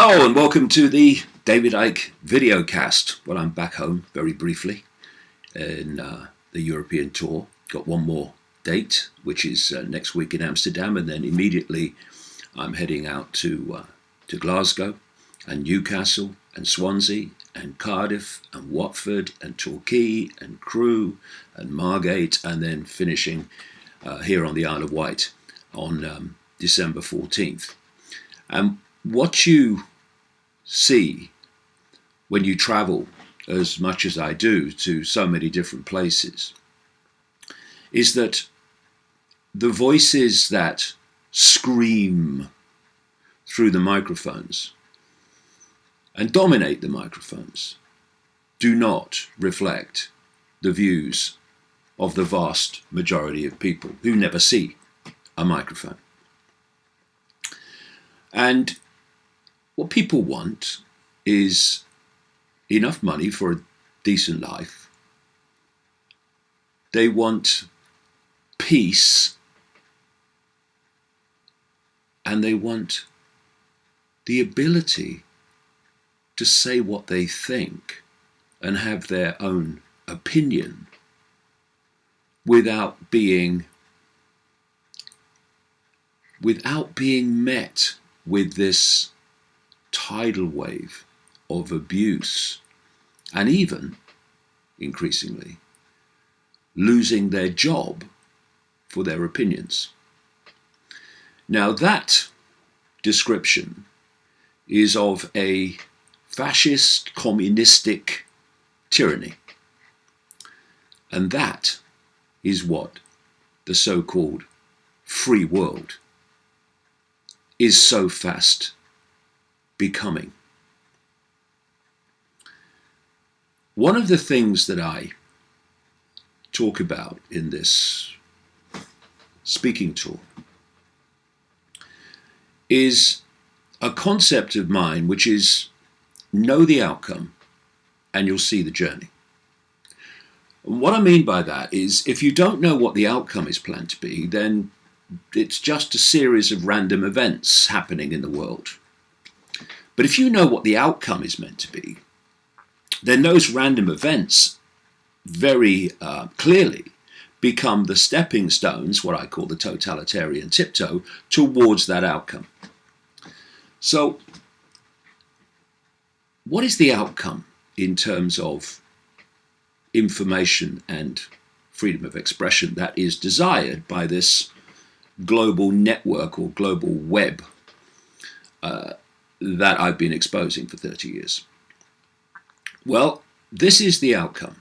Hello and welcome to the David Icke Videocast. Well, I'm back home very briefly in the European tour. Got one more date, which is next week in Amsterdam, and then immediately I'm heading out to Glasgow and Newcastle and Swansea and Cardiff and Watford and Torquay and Crewe and Margate, and then finishing here on the Isle of Wight on December 14th. And what you see when you travel as much as I do to so many different places is that the voices that scream through the microphones and dominate the microphones do not reflect the views of the vast majority of people who never see a microphone. And what people want is enough money for a decent life. They want peace, and they want the ability to say what they think and have their own opinion without being met with this tidal wave of abuse, and even, increasingly, losing their job for their opinions. Now that description is of a fascist, communistic tyranny. And that is what the so-called free world is so fast becoming. One of the things that I talk about in this speaking tour is a concept of mine, which is know the outcome and you'll see the journey. And what I mean by that is if you don't know what the outcome is planned to be, then it's just a series of random events happening in the world. But if you know what the outcome is meant to be, then those random events very clearly become the stepping stones, what I call the totalitarian tiptoe, towards that outcome. So, what is the outcome in terms of information and freedom of expression that is desired by this global network or global web that I've been exposing for 30 years? Well, this is the outcome.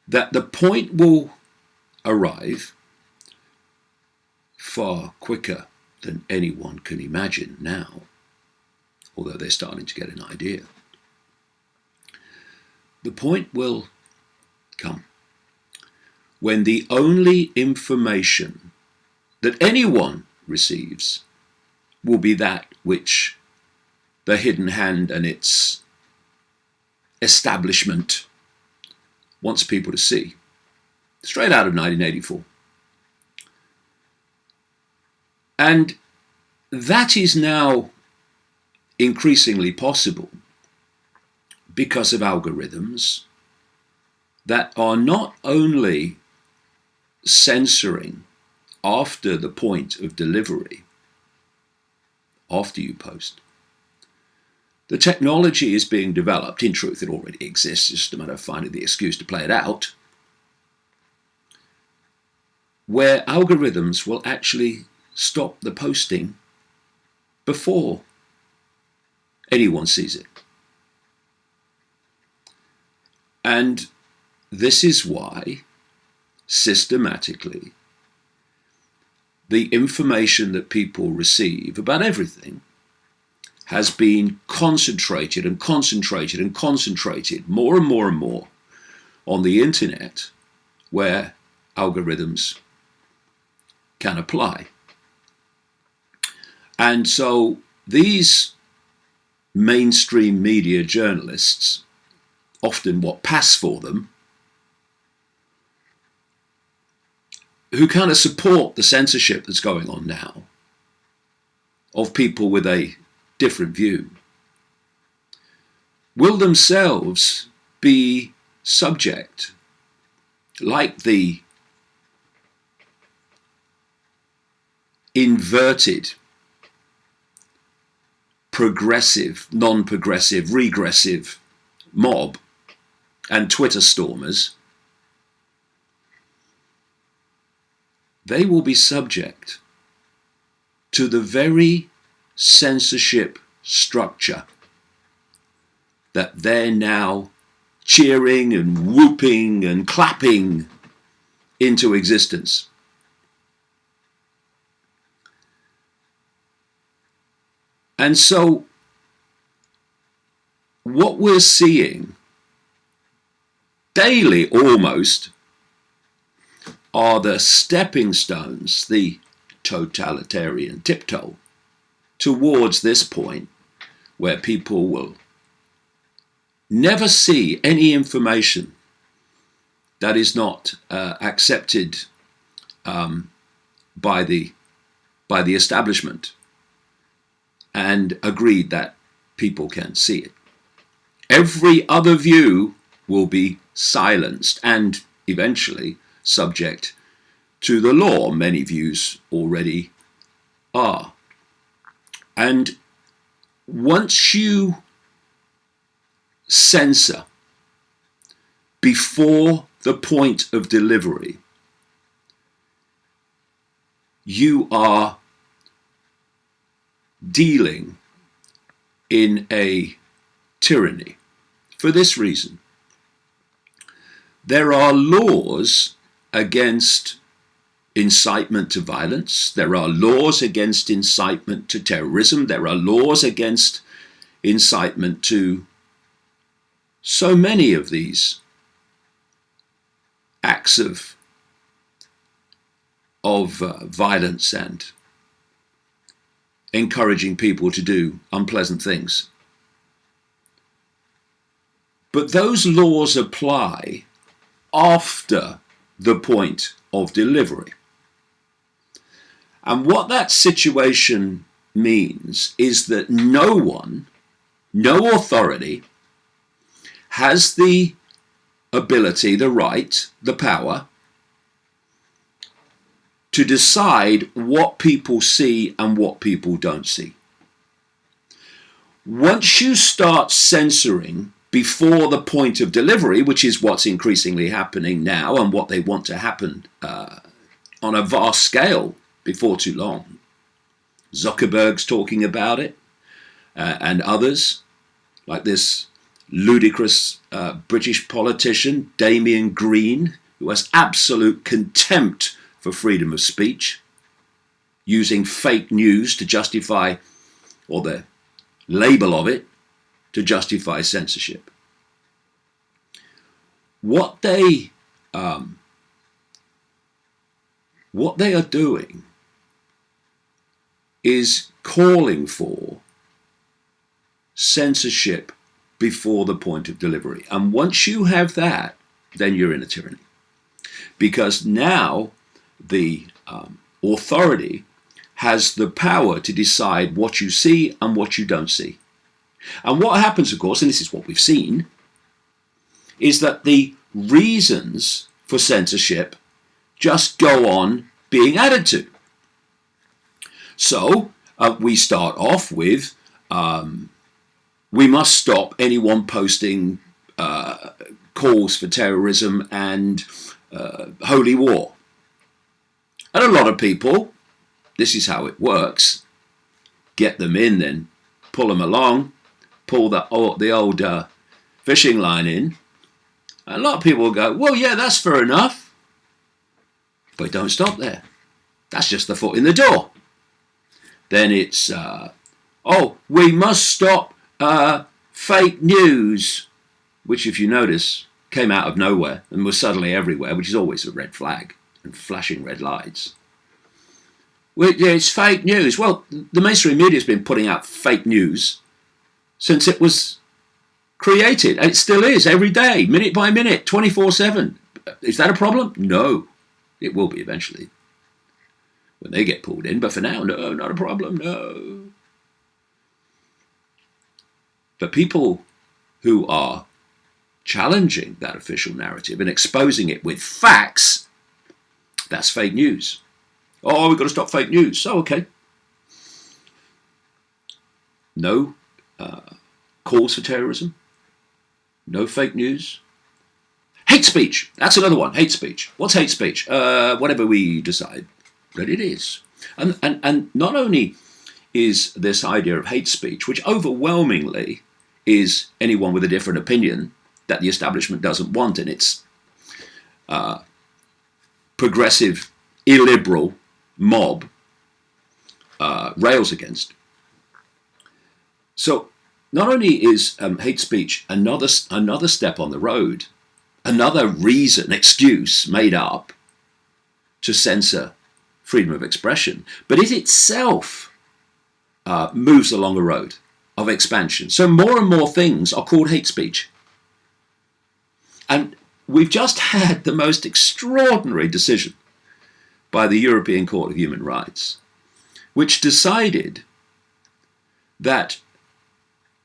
That the point will arrive far quicker than anyone can imagine now, although they're starting to get an idea. The point will come when the only information that anyone receives will be that which the hidden hand and its establishment wants people to see. Straight out of 1984. And that is now increasingly possible because of algorithms that are not only censoring after the point of delivery, after you post. The technology is being developed. In truth, it already exists. It's just a matter of finding the excuse to play it out, where algorithms will actually stop the posting before anyone sees it. And this is why, systematically, the information that people receive about everything has been concentrated and concentrated and concentrated more and more and more on the internet, where algorithms can apply. And so these mainstream media journalists, often what pass for them, who kind of support the censorship that's going on now of people with a different view will themselves be subject, like the inverted, progressive, non-progressive, regressive mob and Twitter stormers. They will be subject to the very censorship structure that they're now cheering and whooping and clapping into existence. And so what we're seeing daily almost are the stepping stones, the totalitarian tiptoe towards this point where people will never see any information that is not accepted by the establishment and agreed that people can see it. Every other view will be silenced and eventually subject to the law. Many views already are. And once you censor before the point of delivery, you are dealing in a tyranny. For this reason, there are laws against incitement to violence. There are laws against incitement to terrorism. There are laws against incitement to so many of these acts of violence and encouraging people to do unpleasant things. But those laws apply after the point of delivery. And what that situation means is that no one, no authority has the ability, the right, the power to decide what people see and what people don't see. Once you start censoring before the point of delivery, which is what's increasingly happening now and what they want to happen on a vast scale before too long. Zuckerberg's talking about it, and others, like this ludicrous British politician, Damien Green, who has absolute contempt for freedom of speech, using fake news to justify, or the label of it, to justify censorship. What they are doing is calling for censorship before the point of delivery. And once you have that, then you're in a tyranny. Because now the authority has the power to decide what you see and what you don't see. And what happens, of course, and this is what we've seen, is that the reasons for censorship just go on being added to. So we start off with, we must stop anyone posting calls for terrorism and holy war. And a lot of people, this is how it works, get them in, then pull them along, pull the old fishing line in. And a lot of people will go, well, yeah, that's fair enough. But don't stop there. That's just the foot in the door. Then it's, we must stop fake news, which, if you notice, came out of nowhere and was suddenly everywhere, which is always a red flag and flashing red lights. It's fake news. Well, the mainstream media has been putting out fake news since it was created. It still is, every day, minute by minute, 24/7. Is that a problem? No. It will be eventually, when they get pulled in. But for now, no, not a problem, no. But people who are challenging that official narrative and exposing it with facts, that's fake news. Oh, we've got to stop fake news. So, okay. No calls for terrorism. No fake news. Hate speech. That's another one. Hate speech. What's hate speech? Whatever we decide that it is. And not only is this idea of hate speech, which overwhelmingly is anyone with a different opinion that the establishment doesn't want in its progressive, illiberal mob rails against. So not only is hate speech another step on the road, another reason, excuse made up to censor freedom of expression, but it itself moves along a road of expansion. So more and more things are called hate speech. And we've just had the most extraordinary decision by the European Court of Human Rights, which decided that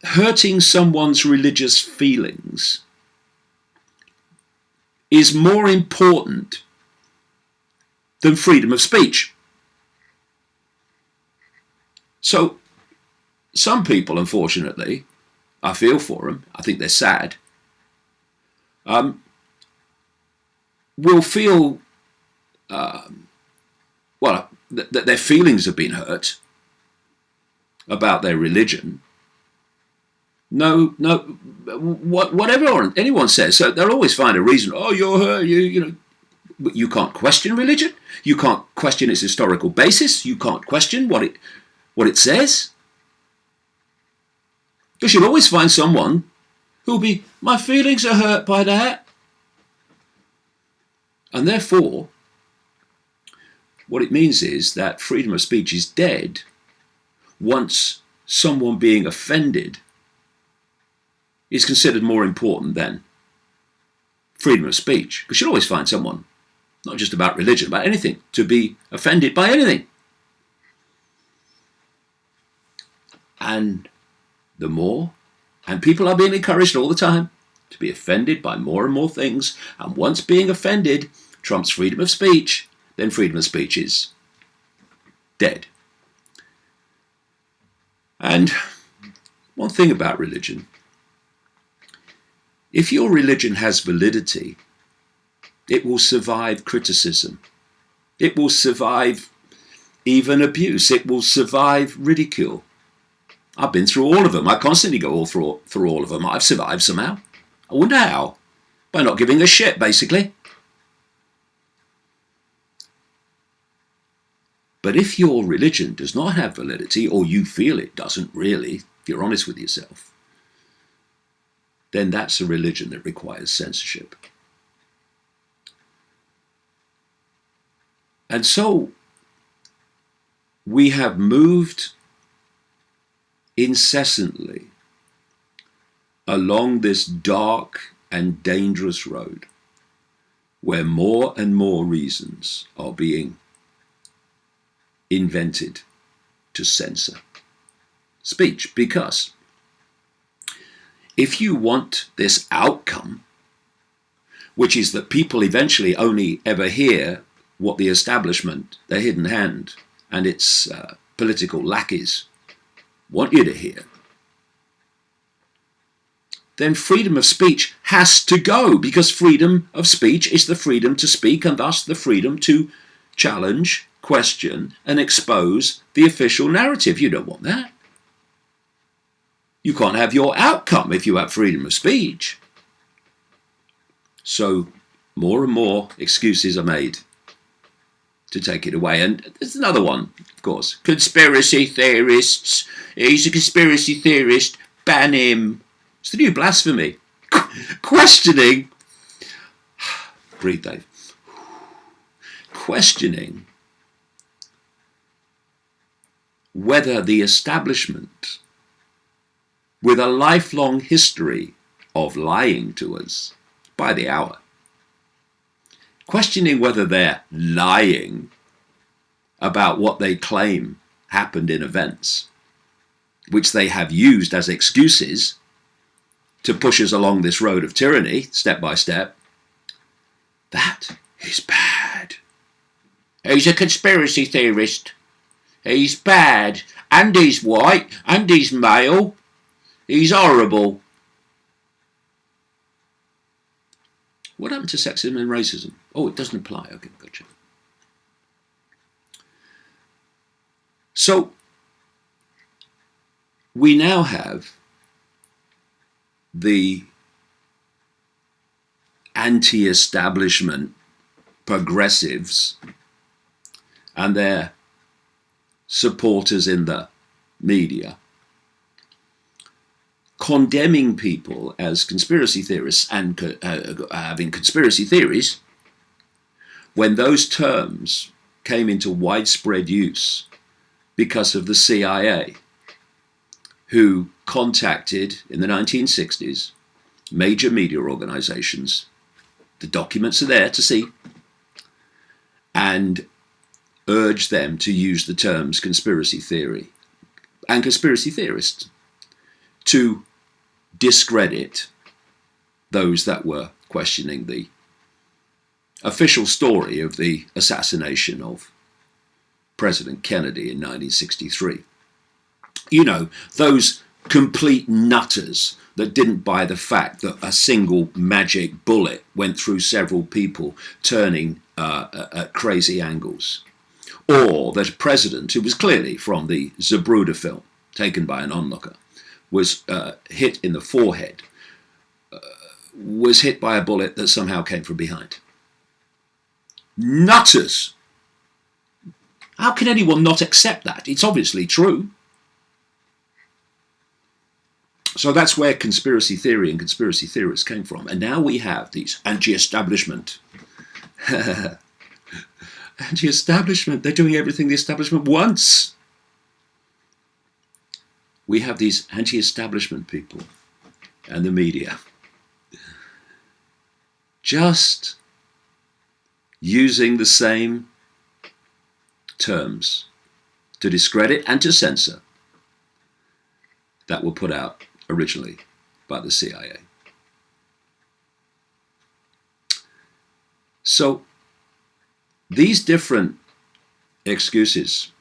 hurting someone's religious feelings is more important than freedom of speech. So some people, unfortunately, I feel for them, I think they're sad, will feel that their feelings have been hurt about their religion. Whatever anyone says, so they'll always find a reason. Oh, you're hurt. You can't question religion. You can't question its historical basis. You can't question what it says. Because you'll always find someone who'll be, my feelings are hurt by that. And therefore, what it means is that freedom of speech is dead once someone being offended is considered more important than freedom of speech. Because you'll always find someone, not just about religion, about anything, to be offended by anything. And people are being encouraged all the time to be offended by more and more things. And once being offended trumps freedom of speech, then freedom of speech is dead. And one thing about religion, if your religion has validity, it will survive criticism. It will survive even abuse. It will survive ridicule. I've been through all of them. I constantly go through all of them. I've survived somehow. I wonder how. By not giving a shit, basically. But if your religion does not have validity, or you feel it doesn't really, if you're honest with yourself, then that's a religion that requires censorship. And so we have moved incessantly along this dark and dangerous road where more and more reasons are being invented to censor speech. Because if you want this outcome, which is that people eventually only ever hear what the establishment, the hidden hand, and its political lackeys want you to hear, then freedom of speech has to go, because freedom of speech is the freedom to speak and thus the freedom to challenge, question, and expose the official narrative. You don't want that. You can't have your outcome if you have freedom of speech. So more and more excuses are made to take it away. And there's another one, of course. Conspiracy theorists. He's a conspiracy theorist. Ban him. It's the new blasphemy. Questioning. Breathe, Dave. Questioning whether the establishment, with a lifelong history of lying to us by the hour, questioning whether they're lying about what they claim happened in events, which they have used as excuses to push us along this road of tyranny, step by step, that is bad. He's a conspiracy theorist. He's bad. And he's white. And he's male. He's horrible. What happened to sexism and racism? Oh, it doesn't apply. Okay, gotcha. So, we now have the anti-establishment progressives and their supporters in the media condemning people as conspiracy theorists and having conspiracy theories when those terms came into widespread use because of the CIA, who contacted in the 1960s major media organizations. The documents are there to see, and urged them to use the terms conspiracy theory and conspiracy theorists to discredit those that were questioning the official story of the assassination of President Kennedy in 1963. You know, those complete nutters that didn't buy the fact that a single magic bullet went through several people turning at crazy angles. Or that a president, who was clearly from the Zapruder film, taken by an onlooker, was hit in the forehead, was hit by a bullet that somehow came from behind. Nutters! How can anyone not accept that? It's obviously true. So that's where conspiracy theory and conspiracy theorists came from. And now we have these anti-establishment. Anti-establishment. They're doing everything the establishment wants. We have these anti-establishment people and the media just using the same terms to discredit and to censor that were put out originally by the CIA. So these different excuses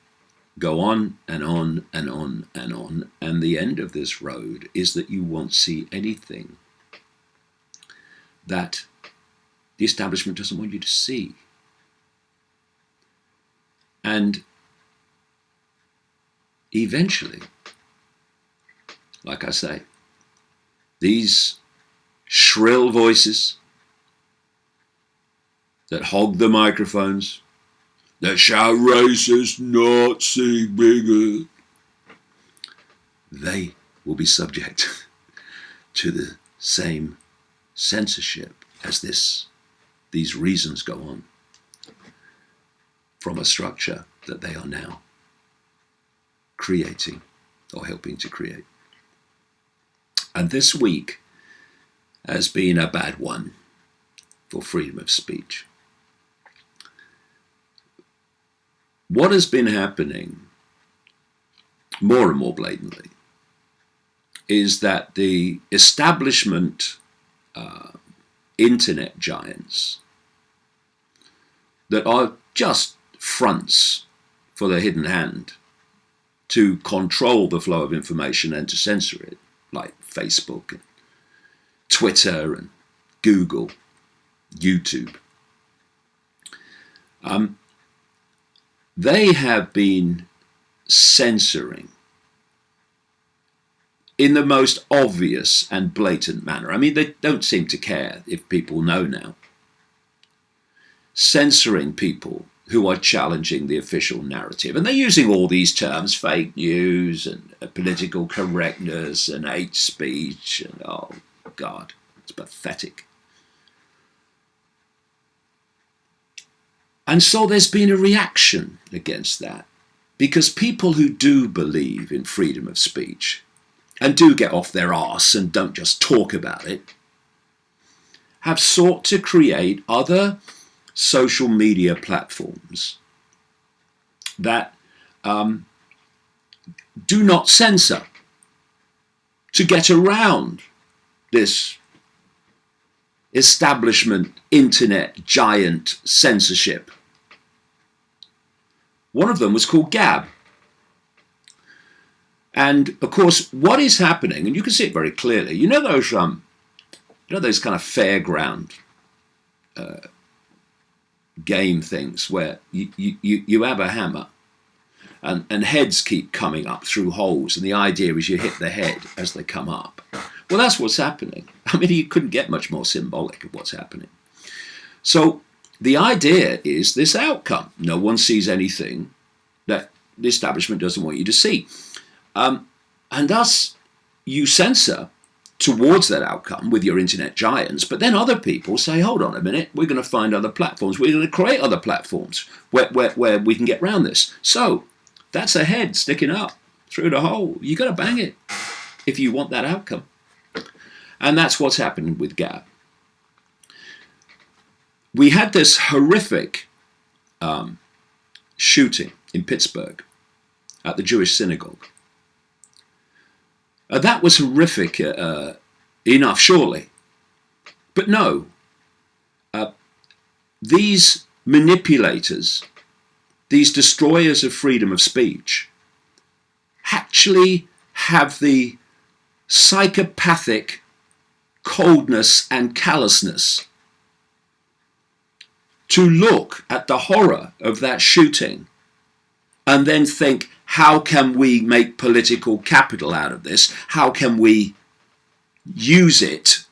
go on and on and on and on, and the end of this road is that you won't see anything that the establishment doesn't want you to see. And eventually, like I say, these shrill voices that hog the microphones, that shout racist, Nazi, bigot, they will be subject to the same censorship as these reasons go on from a structure that they are now creating or helping to create. And this week has been a bad one for freedom of speech. What has been happening more and more blatantly is that the establishment internet giants that are just fronts for the hidden hand to control the flow of information and to censor it, like Facebook and Twitter and Google, YouTube. They have been censoring in the most obvious and blatant manner. I mean, they don't seem to care if people know now. Censoring people who are challenging the official narrative. And they're using all these terms, fake news and political correctness and hate speech. And oh, God, it's pathetic. And so there's been a reaction against that, because people who do believe in freedom of speech and do get off their arse and don't just talk about it, have sought to create other social media platforms that do not censor, to get around this establishment, internet, giant censorship. One of them was called Gab. And of course, what is happening, and you can see it very clearly, you know those kind of fairground game things where you have a hammer and heads keep coming up through holes, and the idea is you hit the head as they come up. Well, that's what's happening. I mean, you couldn't get much more symbolic of what's happening. So the idea is this outcome. No one sees anything that the establishment doesn't want you to see. And thus you censor towards that outcome with your internet giants, but then other people say, hold on a minute, we're going to find other platforms. We're going to create other platforms where we can get around this. So that's a head sticking up through the hole. You've got to bang it if you want that outcome. And that's what's happening with Gab. We had this horrific shooting in Pittsburgh at the Jewish synagogue. That was horrific enough, surely. But no, these manipulators, these destroyers of freedom of speech, actually have the psychopathic coldness and callousness to look at the horror of that shooting and then think, how can we make political capital out of this? How can we use it,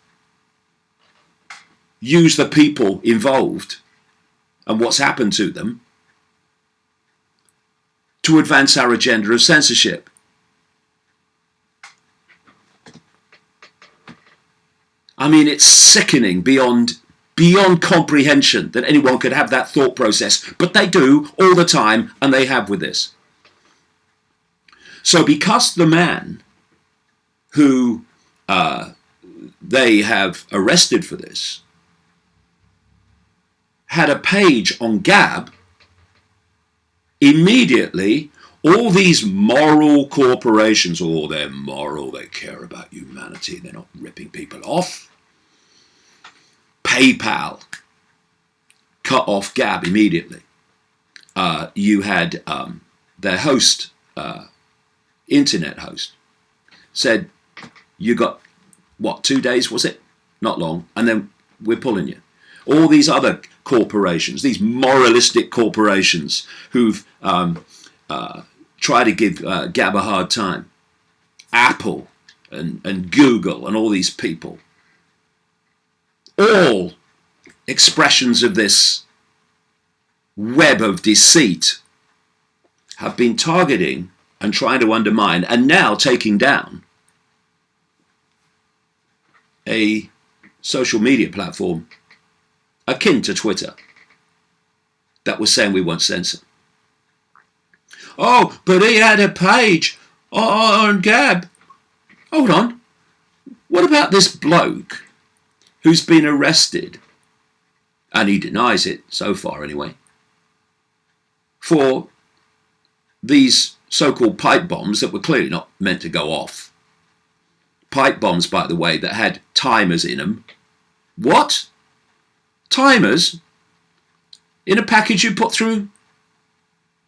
use the people involved and what's happened to them to advance our agenda of censorship? I mean, it's sickening beyond comprehension that anyone could have that thought process, but they do all the time, and they have with this. So because the man who they have arrested for this had a page on Gab, immediately all these moral corporations, oh, they're moral, they care about humanity, they're not ripping people off. PayPal cut off Gab immediately. You had their host, internet host, said, you got, what, 2 days, was it? Not long, and then we're pulling you. All these other corporations, these moralistic corporations who've tried to give Gab a hard time, Apple and Google and all these people, all expressions of this web of deceit, have been targeting and trying to undermine and now taking down a social media platform akin to Twitter that was saying we won't censor. Oh, but he had a page on Gab. Hold on. What about this bloke who's been arrested, and he denies it so far anyway, for these so-called pipe bombs that were clearly not meant to go off? Pipe bombs, by the way, that had timers in them. What? Timers? In a package you put through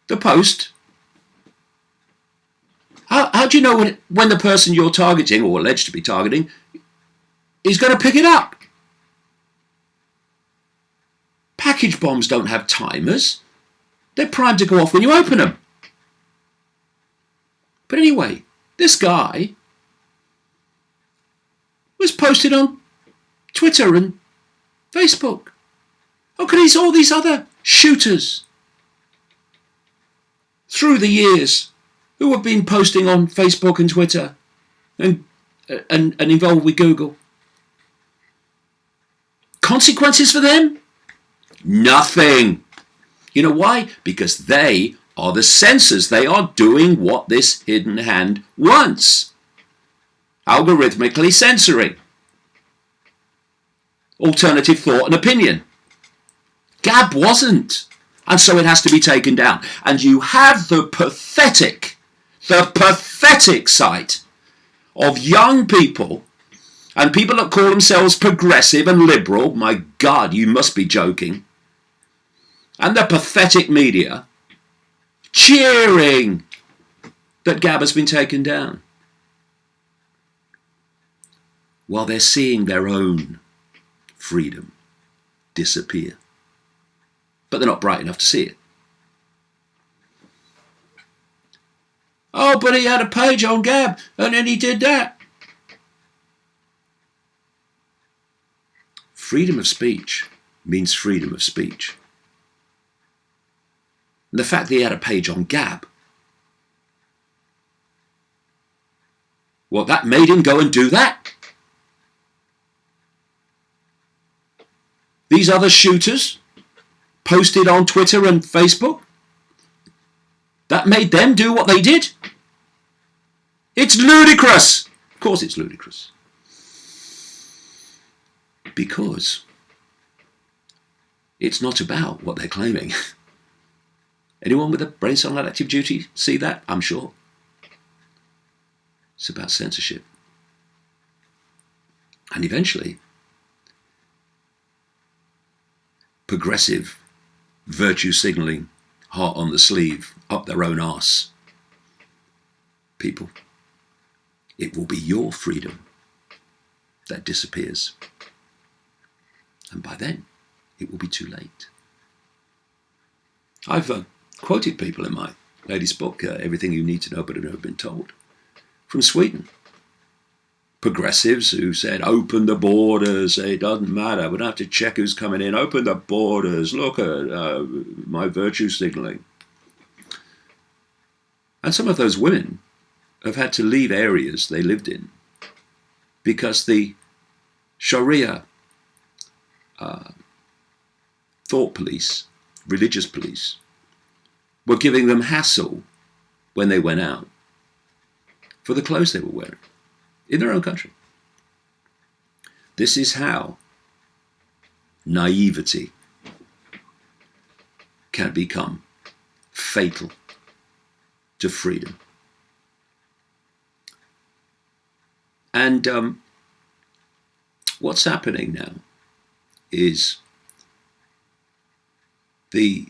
the post? How do you know when the person you're targeting, or alleged to be targeting, is going to pick it up? Package bombs don't have timers. They're primed to go off when you open them. But anyway, this guy was posted on Twitter and Facebook. How can all these other shooters through the years who have been posting on Facebook and Twitter and involved with Google, consequences for them? Nothing. You know why? Because they are the censors. They are doing what this hidden hand wants. Algorithmically censoring alternative thought and opinion. Gab wasn't. And so it has to be taken down. And you have the pathetic sight of young people And people that call themselves progressive and liberal, my God, you must be joking. And the pathetic media cheering that Gab has been taken down, while they're seeing their own freedom disappear. But they're not bright enough to see it. Oh, but he had a page on Gab, and then he did that. Freedom of speech means freedom of speech. And the fact that he had a page on Gab, well, that made him go and do that. These other shooters posted on Twitter and Facebook, that made them do what they did. It's ludicrous. Of course it's ludicrous. Because it's not about what they're claiming. Anyone with a brain cell on active duty see that? I'm sure. It's about censorship. And eventually, progressive virtue signalling, heart on the sleeve, up their own arse. People, it will be your freedom that disappears. And by then, it will be too late. I've quoted people in my latest book, Everything You Need to Know But Have Never Been Told, from Sweden. Progressives who said, open the borders, it doesn't matter, we don't have to check who's coming in, open the borders, look at my virtue signalling. And some of those women have had to leave areas they lived in because the Sharia thought police, religious police, were giving them hassle when they went out for the clothes they were wearing in their own country. This is how naivety can become fatal to freedom. And what's happening now is the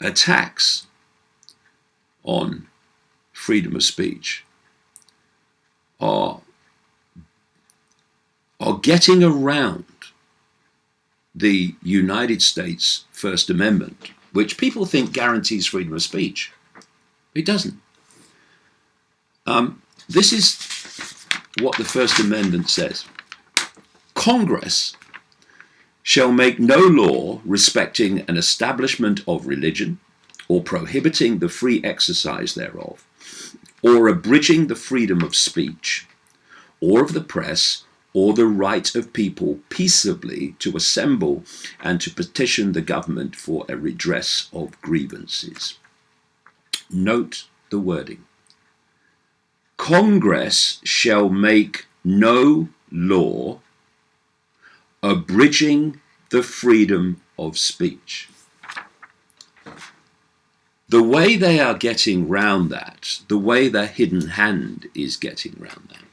attacks on freedom of speech are getting around the United States First Amendment, which people think guarantees freedom of speech. It doesn't. This is what the First Amendment says. Congress shall make no law respecting an establishment of religion, or prohibiting the free exercise thereof, or abridging the freedom of speech, or of the press, or the right of people peaceably to assemble and to petition the government for a redress of grievances. Note the wording. Congress shall make no law abridging the freedom of speech. The way they are getting round that, the way the hidden hand is getting round that,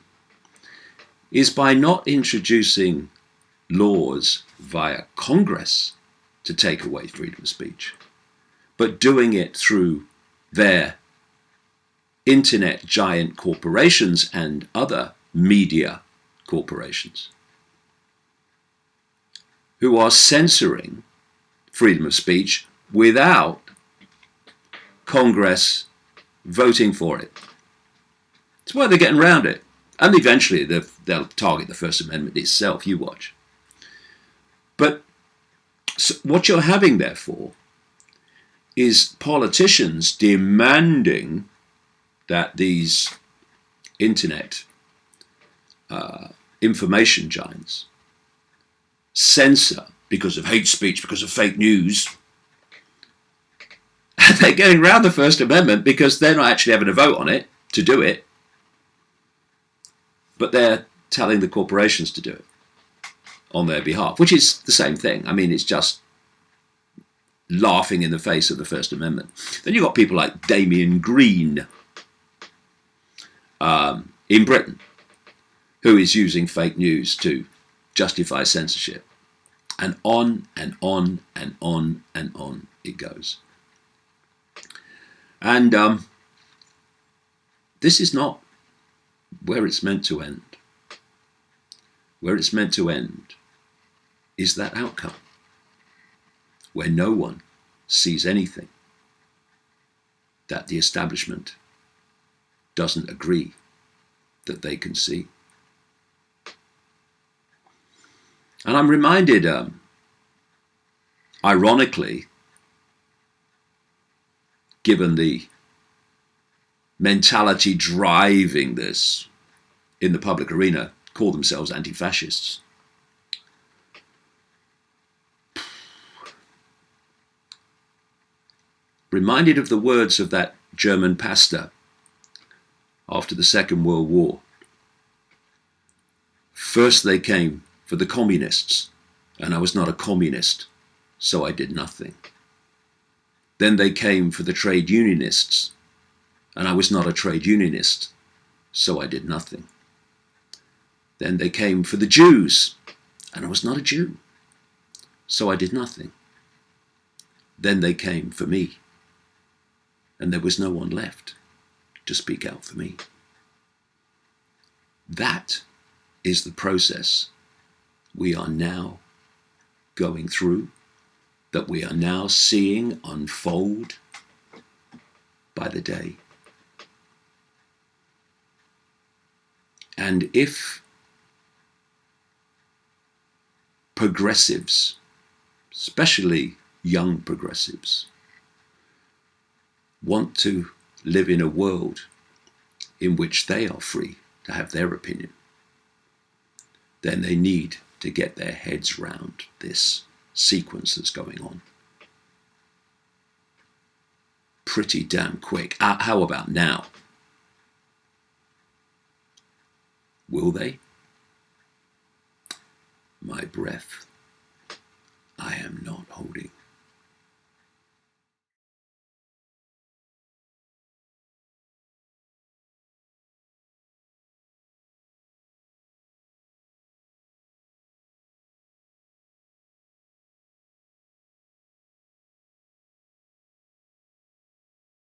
is by not introducing laws via Congress to take away freedom of speech, but doing it through their internet giant corporations and other media corporations who are censoring freedom of speech without Congress voting for it. That's why they're getting around it. And eventually they'll target the First Amendment itself, you watch. But so what you're having, therefore, is politicians demanding that these internet information giants censor because of hate speech, because of fake news. And they're getting around the First Amendment because they're not actually having a vote on it to do it, but they're telling the corporations to do it on their behalf, which is the same thing. I mean, it's just laughing in the face of the First Amendment. Then you've got people like Damien Green in Britain, who is using fake news to justify censorship. And on and on and on and on it goes. And this is not where it's meant to end. Where it's meant to end is that outcome, where no one sees anything that the establishment doesn't agree that they can see. And I'm reminded, ironically, given the mentality driving this in the public arena, call themselves anti-fascists. Reminded of the words of that German pastor after the Second World War. First they came for the communists, and I was not a communist, so I did nothing. Then they came for the trade unionists, and I was not a trade unionist, so I did nothing. Then they came for the Jews, and I was not a Jew, so I did nothing. Then they came for me, and there was no one left to speak out for me. That is the process we are now going through, that we are now seeing unfold by the day. And if progressives, especially young progressives, want to live in a world in which they are free to have their opinion, then they need to get their heads round this sequence that's going on pretty damn quick. How about now? Will they? My breath I am not holding.